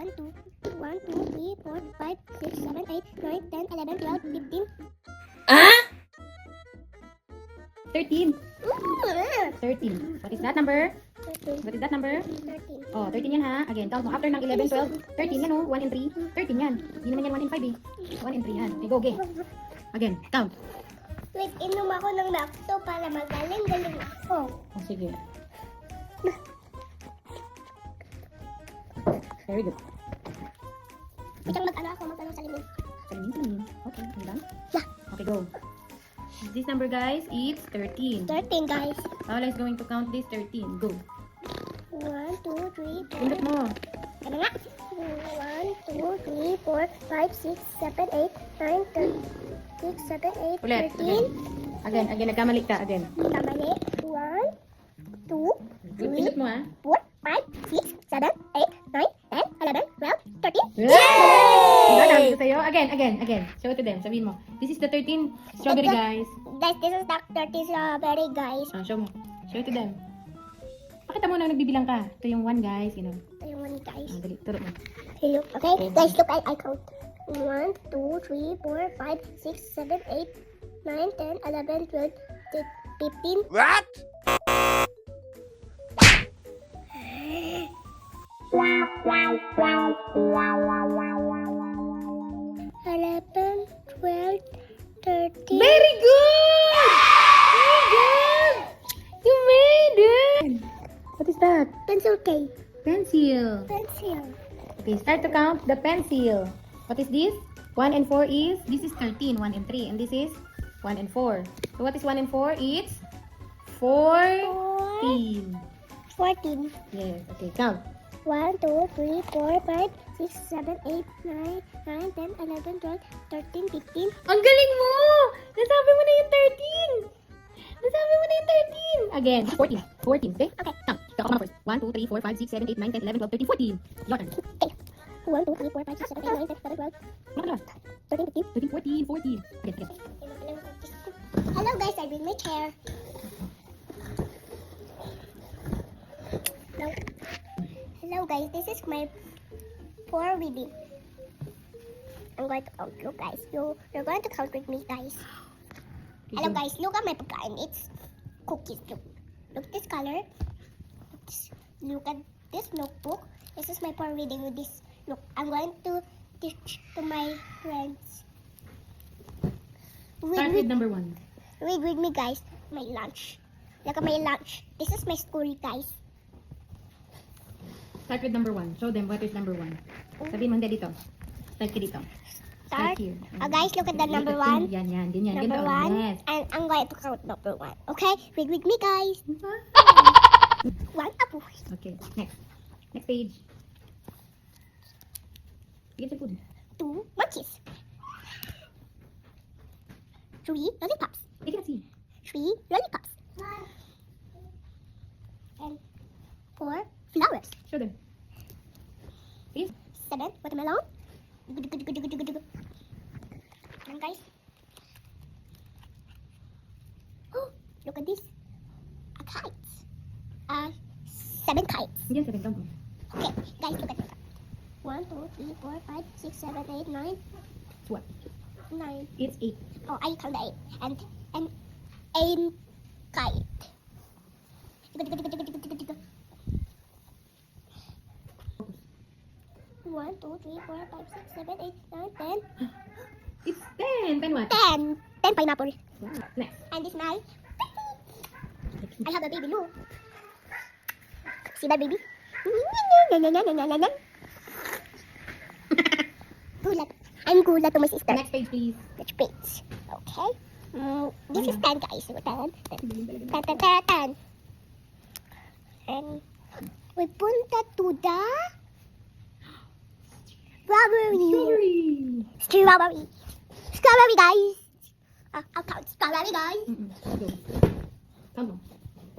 1, 2, 1, 2, 3, 4, 5, 6, 7, 8, 9, 10, 11, 12, 15. Ah? 13. 13. 13. What is that number? 13. What is that number? 13. Oh, 13 yan ha. Again, count mo. After ng 11, 12, 13 yan oh. 1 and 3. 13 yan. Hindi naman yan 1 and 5 eh. 1 and 3 yan. Okay, go, okay. Again, count. Wait, inom ako ng lakto para magaling-galing ako. Oh, sige. Very good. Wait, mag-ano ako, mag-ano sa limin. Saliming. Okay, I'm done. Yeah. Okay, go. This number, guys, is 13. 13, guys. Paula is going to count this 13. Go. 1, 2, 3, 4. Pindot mo. Ano nga? 1, 2, 3, 4, 5, 6, 7, 8, 9, 10, 6, 7, 8, Ulit. 13. Again, nagkamali ka. Again. Kamali. 1, 2, Pindot mo ha. 4, 5, 6, 7, 8, 9, 10, 11, 12, 13. Yay! Sabi ko sa'yo. Again. Show it to them. Sabihin mo. This is the 13 strawberry, guys. Guys, this is the 13 strawberry, guys. Show mo. Show it to them. Pakita mo na nagbibilang ka. Ito yung 1, guys. You know. Ayun, one, guys. Dali. Turo mo. Okay, look. Okay, guys, look, I count. 1, 2, 3, 4, 5, 6, 7, 8, 9, 10, 11, 12, 15. What? Eleven, 12, 13. Very good! Very good! You made it! What is that? Pencil case. Pencil. Pencil. Okay, start to count the pencil. What is this? 1 and 4 is, this is 13, 1 and 3. And this is 1 and 4. So what is 1 and 4? It's 14. 14. Yes, okay, count. 1, 2, 3, 4, 5, 6, 7, 8, 9, 10, 11, 12, 13, 15. Ang galing mo! Nasabi mo na yung 13! Nasabi mo na yung 13! Again, 14. 14, okay? Okay. Count. Ikaw ako first. 1, 2, 3, 4, 5, 6, 7, 8, 9, 10, 11, 12, 13, 14. Your turn. Okay. 1, 2, 3, 4, 5, 6, 7, 8, 9, 10, 11, 12, Ano ka na? 13, 15. 13, 14, 14. Again. Hello guys, I bring my chair. Hello. Hello guys, this is my pour reading. I'm going to count. Look guys, you're going to count with me guys. Hello guys, look at my pagkain. It's cookies. Look this color. Look at this notebook. This is my pour reading with this. Look, I'm going to teach to my friends. Start with number 1. Read with me guys. My lunch. Look at my lunch. This is my school guys. Start with number 1. Show them what is number 1. Sabihin mo hindi dito. Start ka dito. Start. here. Guys, look at the number 1. Yan. Ganyan. Number Ganito. 1. Yes. And I'm going to count number 1. Okay? Read with me guys. 1 apple. Okay, next. Next page. Get your food. 2 monkeys. 3 lollipops. They cannot see. 3 lollipops. And 4 flowers. Show them. Please. 7 watermelon. And guys. Oh, look at this. A kite. 7 kites. Diyan, 7 count mo. Okay, guys, look at this. 1, 2, 3, 4, 5, 6, 7, 8, 9, What? 9. It's 8. Oh, I count the 8. And 8 kite. 1, 2, 3, 4, 5, 6, 7, 8, 9, 10. It's 10. 10 what? 10. 10 pineapple. Wow. Next. And this my baby. I have a baby, look. See that baby? Gulat. I'm gulat to my sister. Next page, please. Which page? Okay. This is 10 guys. 10. 10. And we punta to the strawberry. Strawberry. Strawberry guys. I'll count strawberry guys. Go. Count mo.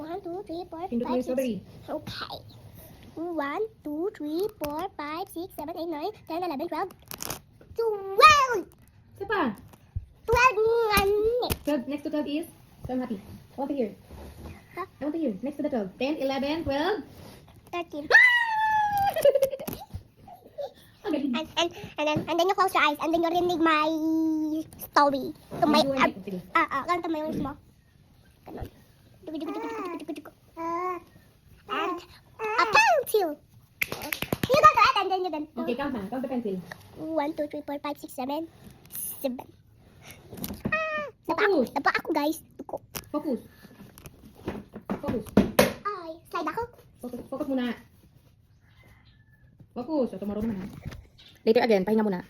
1, 2, 3, 4, Pindot mo 5, yung 6. strawberry. Okay. 1, 2, 3, 4, 5, 6, 7, 8, 9, 10, 11, 12. 12! Isa pa. 12! 12. Next to 12 is? So I'm happy. I want to hear. Huh? I want to hear. Next to the 12. 10, 11, 12. 13. and then you close your eyes, and then you rinig my story. To my, Sige. ganito mo yung mo. Ganon. And a pencil. You got that, and then you then. Okay, count na. Count the pencil. 1, 2, 3, 4, 5, 6, 7. 7. Focus. Napa ako, guys. Tuko. Focus. Focus. Ay, slide ako. Focus muna. Focus. Ito marunong na. Later again, pahinga muna.